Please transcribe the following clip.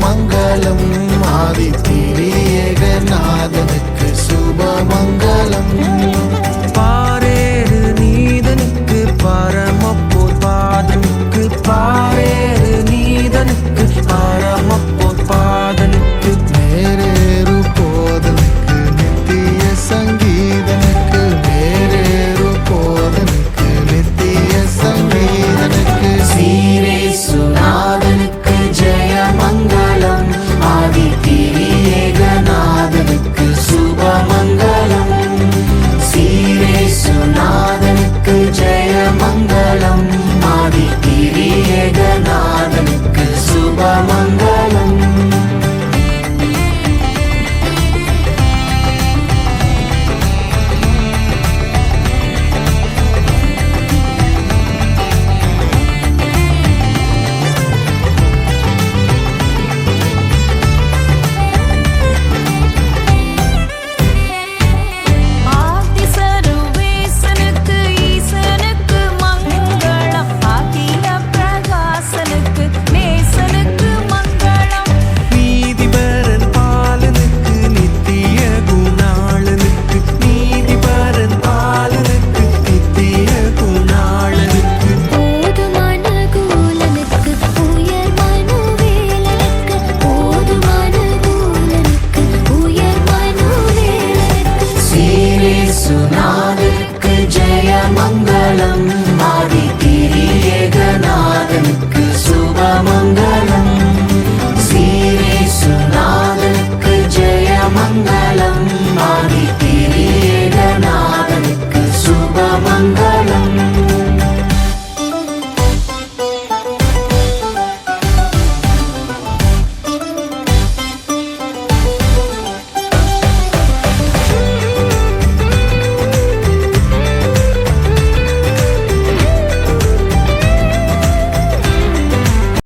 மங்களம். ஆதித்திரியேகநாதனுக்கு சுபமங்கலம். பாரேறு நீதனுக்கு பரமபோத்பாதனுக்கு பாரேறு நீதனுக்கு பரமபோத்பாதனுக்கு நேரேறு போதனுக்கு நித்திய சங்கீதனுக்கு நேரேறு போதனுக்கு நித்திய சங்கீதனுக்கு சீரேசுநாதனுக்கு ஜெயமங்கலம். ஆதித்திரியேகநாதனுக்கு சுபமங்கலம். சீரேசுநாதனுக்கு ஜெயமங்கலம். ஆதித்திரியேகநாதனுக்கு சுபமங்கலம். ஆதிசருவேசனுக்கு ஈசனுக்கு மங்களம். அகில பிரகாசனுக்கு நேசனுக்கு மங்களம். நீதிபரன் பாலனுக்கு நித்திய குணாளனுக்கு நீதிபரன் பாலனுக்கு நித்திய குணாளனுக்கு போதுமான கூலனுக்கு உயர் மனுவேலனுக்கு போதுமான கூலனுக்கு உயர் மனுவேலனுக்கு சீரேசுநாதனுக்கு ஜெயமங்கலம்.